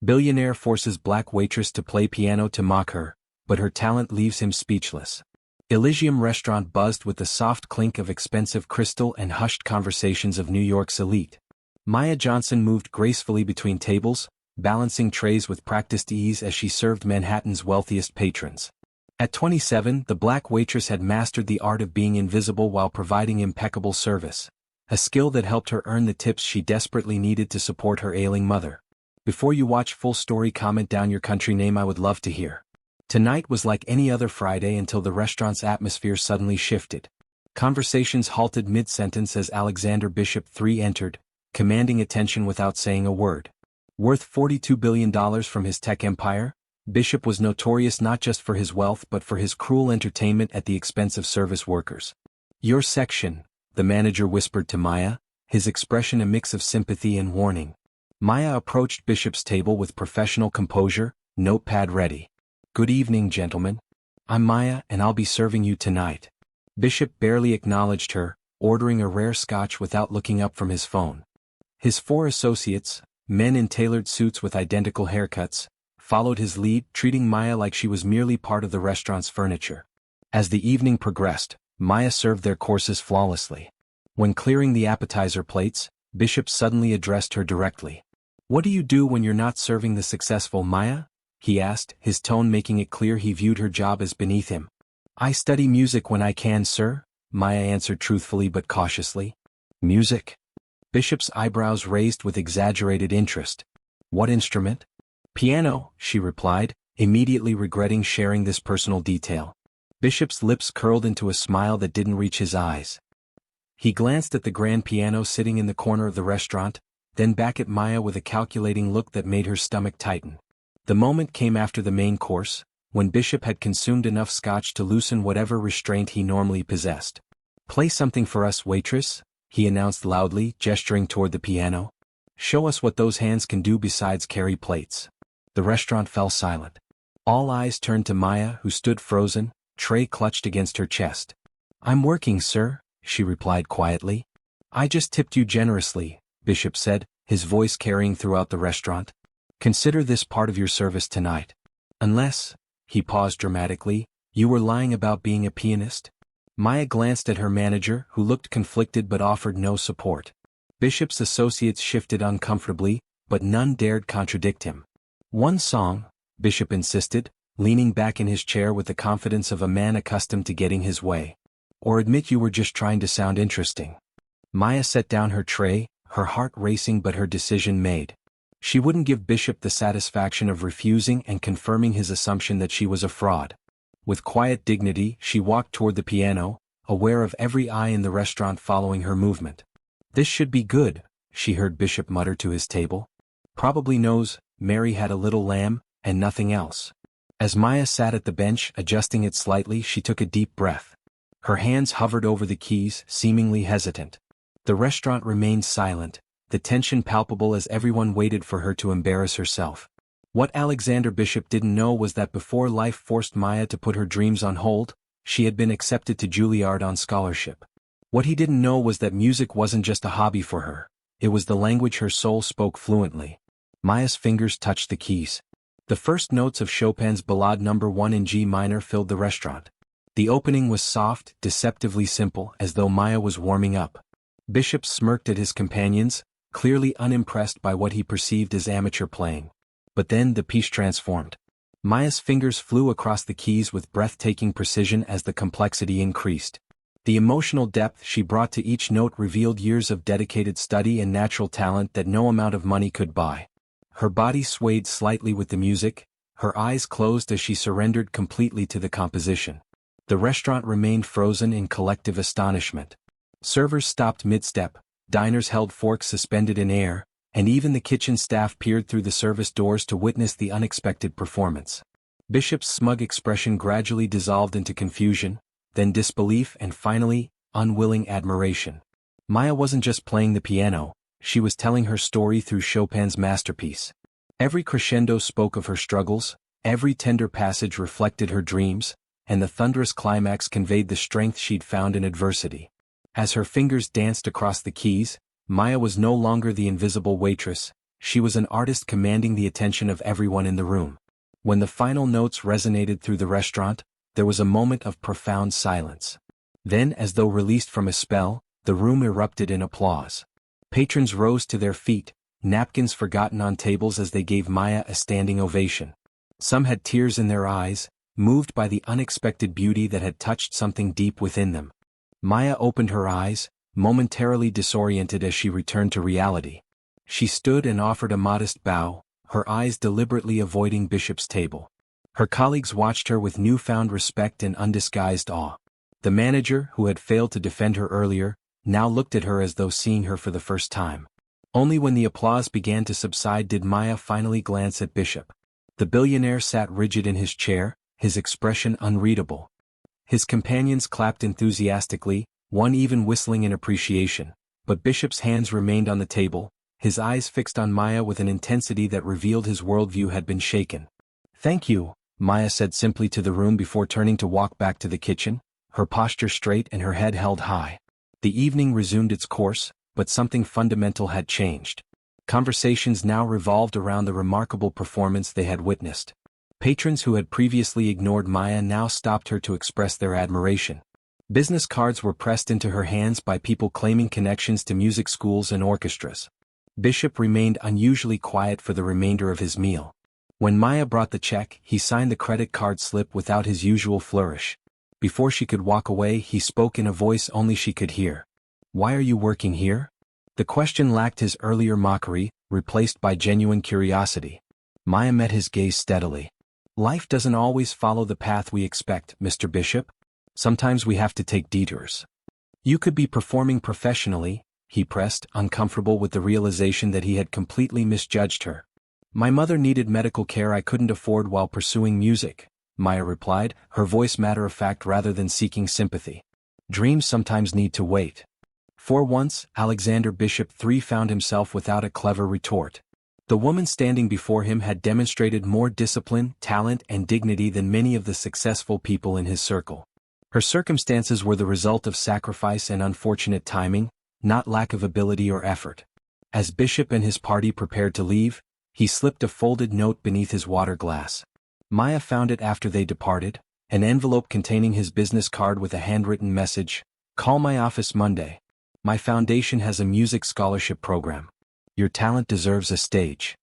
Billionaire forces black waitress to play piano to mock her, but her talent leaves him speechless. Elysium restaurant buzzed with the soft clink of expensive crystal and hushed conversations of New York's elite. Maya Johnson moved gracefully between tables, balancing trays with practiced ease as she served Manhattan's wealthiest patrons. At 27, the black waitress had mastered the art of being invisible while providing impeccable service, a skill that helped her earn the tips she desperately needed to support her ailing mother. Before you watch full story, comment down your country name, I would love to hear. Tonight was like any other Friday until the restaurant's atmosphere suddenly shifted. Conversations halted mid-sentence as Alexander Bishop III entered, commanding attention without saying a word. Worth $42 billion from his tech empire, Bishop was notorious not just for his wealth but for his cruel entertainment at the expense of service workers. "Your section," the manager whispered to Maya, his expression a mix of sympathy and warning. Maya approached Bishop's table with professional composure, notepad ready. "Good evening, gentlemen. I'm Maya and I'll be serving you tonight." Bishop barely acknowledged her, ordering a rare scotch without looking up from his phone. His 4 associates, men in tailored suits with identical haircuts, followed his lead, treating Maya like she was merely part of the restaurant's furniture. As the evening progressed, Maya served their courses flawlessly. When clearing the appetizer plates, Bishop suddenly addressed her directly. "What do you do when you're not serving the successful, Maya?" he asked, his tone making it clear he viewed her job as beneath him. "I study music when I can, sir," Maya answered truthfully but cautiously. "Music?" Bishop's eyebrows raised with exaggerated interest. "What instrument?" "Piano," she replied, immediately regretting sharing this personal detail. Bishop's lips curled into a smile that didn't reach his eyes. He glanced at the grand piano sitting in the corner of the restaurant, then back at Maya with a calculating look that made her stomach tighten. The moment came after the main course, when Bishop had consumed enough scotch to loosen whatever restraint he normally possessed. "Play something for us, waitress," he announced loudly, gesturing toward the piano. "Show us what those hands can do besides carry plates." The restaurant fell silent. All eyes turned to Maya, who stood frozen, tray clutched against her chest. "I'm working, sir," she replied quietly. "I just tipped you generously," Bishop said, his voice carrying throughout the restaurant. "Consider this part of your service tonight. Unless," he paused dramatically, "you were lying about being a pianist?" Maya glanced at her manager, who looked conflicted but offered no support. Bishop's associates shifted uncomfortably, but none dared contradict him. "One song," Bishop insisted, leaning back in his chair with the confidence of a man accustomed to getting his way. "Or admit you were just trying to sound interesting." Maya set down her tray, her heart racing but her decision made. She wouldn't give Bishop the satisfaction of refusing and confirming his assumption that she was a fraud. With quiet dignity, she walked toward the piano, aware of every eye in the restaurant following her movement. "This should be good," she heard Bishop mutter to his table. "Probably knows Mary had a little lamb, and nothing else." As Maya sat at the bench adjusting it slightly, she took a deep breath. Her hands hovered over the keys, seemingly hesitant. The restaurant remained silent, the tension palpable as everyone waited for her to embarrass herself. What Alexander Bishop didn't know was that before life forced Maya to put her dreams on hold, she had been accepted to Juilliard on scholarship. What he didn't know was that music wasn't just a hobby for her, it was the language her soul spoke fluently. Maya's fingers touched the keys. The first notes of Chopin's Ballade No. 1 in G minor filled the restaurant. The opening was soft, deceptively simple, as though Maya was warming up. Bishop smirked at his companions, clearly unimpressed by what he perceived as amateur playing. But then the piece transformed. Maya's fingers flew across the keys with breathtaking precision as the complexity increased. The emotional depth she brought to each note revealed years of dedicated study and natural talent that no amount of money could buy. Her body swayed slightly with the music, her eyes closed as she surrendered completely to the composition. The restaurant remained frozen in collective astonishment. Servers stopped mid-step, diners held forks suspended in air, and even the kitchen staff peered through the service doors to witness the unexpected performance. Bishop's smug expression gradually dissolved into confusion, then disbelief and finally, unwilling admiration. Maya wasn't just playing the piano, she was telling her story through Chopin's masterpiece. Every crescendo spoke of her struggles, every tender passage reflected her dreams, and the thunderous climax conveyed the strength she'd found in adversity. As her fingers danced across the keys, Maya was no longer the invisible waitress, She was an artist commanding the attention of everyone in the room. When the final notes resonated through the restaurant, there was a moment of profound silence. Then, as though released from a spell, the room erupted in applause. Patrons rose to their feet, napkins forgotten on tables as they gave Maya a standing ovation. Some had tears in their eyes, moved by the unexpected beauty that had touched something deep within them. Maya opened her eyes, momentarily disoriented as she returned to reality. She stood and offered a modest bow, her eyes deliberately avoiding Bishop's table. Her colleagues watched her with newfound respect and undisguised awe. The manager, who had failed to defend her earlier, now looked at her as though seeing her for the first time. Only when the applause began to subside did Maya finally glance at Bishop. The billionaire sat rigid in his chair, his expression unreadable. His companions clapped enthusiastically, one even whistling in appreciation, but Bishop's hands remained on the table, his eyes fixed on Maya with an intensity that revealed his worldview had been shaken. "Thank you," Maya said simply to the room before turning to walk back to the kitchen, her posture straight and her head held high. The evening resumed its course, but something fundamental had changed. Conversations now revolved around the remarkable performance they had witnessed. Patrons who had previously ignored Maya now stopped her to express their admiration. Business cards were pressed into her hands by people claiming connections to music schools and orchestras. Bishop remained unusually quiet for the remainder of his meal. When Maya brought the check, he signed the credit card slip without his usual flourish. Before she could walk away, he spoke in a voice only she could hear. "Why are you working here?" The question lacked his earlier mockery, replaced by genuine curiosity. Maya met his gaze steadily. "Life doesn't always follow the path we expect, Mr. Bishop. Sometimes we have to take detours. You could be performing professionally," he pressed, uncomfortable with the realization that he had completely misjudged her. "My mother needed medical care I couldn't afford while pursuing music," Maya replied, her voice matter-of-fact rather than seeking sympathy. "Dreams sometimes need to wait." For once, Alexander Bishop III found himself without a clever retort. The woman standing before him had demonstrated more discipline, talent, and dignity than many of the successful people in his circle. Her circumstances were the result of sacrifice and unfortunate timing, not lack of ability or effort. As Bishop and his party prepared to leave, he slipped a folded note beneath his water glass. Maya found it after they departed, an envelope containing his business card with a handwritten message: "Call my office Monday. My foundation has a music scholarship program. Your talent deserves a stage."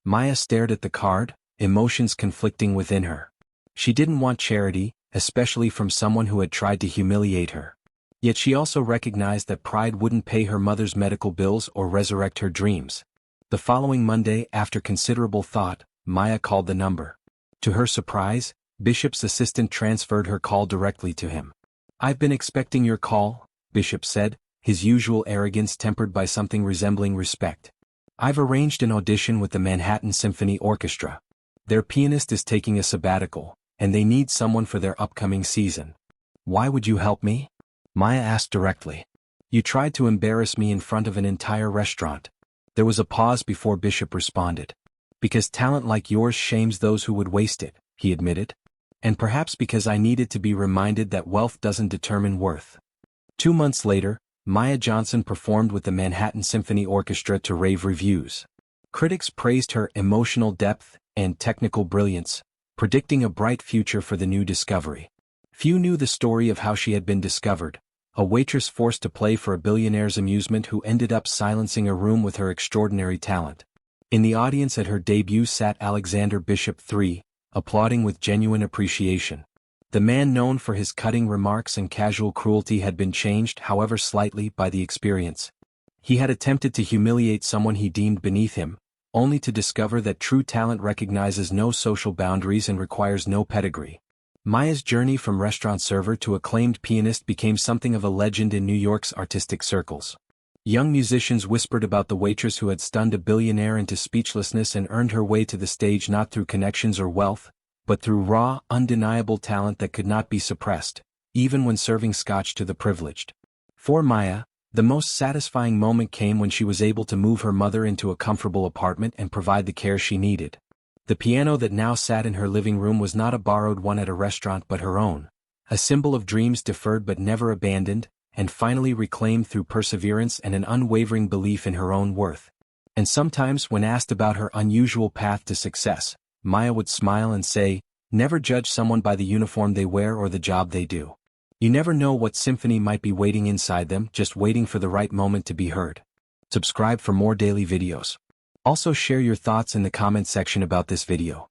Maya stared at the card, emotions conflicting within her. She didn't want charity, especially from someone who had tried to humiliate her. Yet she also recognized that pride wouldn't pay her mother's medical bills or resurrect her dreams. The following Monday, after considerable thought, Maya called the number. To her surprise, Bishop's assistant transferred her call directly to him. "I've been expecting your call," Bishop said, his usual arrogance tempered by something resembling respect. "I've arranged an audition with the Manhattan Symphony Orchestra. Their pianist is taking a sabbatical, and they need someone for their upcoming season. Why would you help me?" Maya asked directly. "You tried to embarrass me in front of an entire restaurant." There was a pause before Bishop responded. "Because talent like yours shames those who would waste it," he admitted. "And perhaps because I needed to be reminded that wealth doesn't determine worth." 2 months later, Maya Johnson performed with the Manhattan Symphony Orchestra to rave reviews. Critics praised her emotional depth and technical brilliance, predicting a bright future for the new discovery. Few knew the story of how she had been discovered, a waitress forced to play for a billionaire's amusement who ended up silencing a room with her extraordinary talent. In the audience at her debut sat Alexander Bishop III, applauding with genuine appreciation. The man known for his cutting remarks and casual cruelty had been changed, however slightly, by the experience. He had attempted to humiliate someone he deemed beneath him, only to discover that true talent recognizes no social boundaries and requires no pedigree. Maya's journey from restaurant server to acclaimed pianist became something of a legend in New York's artistic circles. Young musicians whispered about the waitress who had stunned a billionaire into speechlessness and earned her way to the stage not through connections or wealth, but through raw, undeniable talent that could not be suppressed, even when serving scotch to the privileged. For Maya, the most satisfying moment came when she was able to move her mother into a comfortable apartment and provide the care she needed. The piano that now sat in her living room was not a borrowed one at a restaurant but her own, a symbol of dreams deferred but never abandoned, and finally reclaimed through perseverance and an unwavering belief in her own worth. And sometimes when asked about her unusual path to success, Maya would smile and say, "Never judge someone by the uniform they wear or the job they do. You never know what symphony might be waiting inside them, just waiting for the right moment to be heard." Subscribe for more daily videos. Also share your thoughts in the comment section about this video.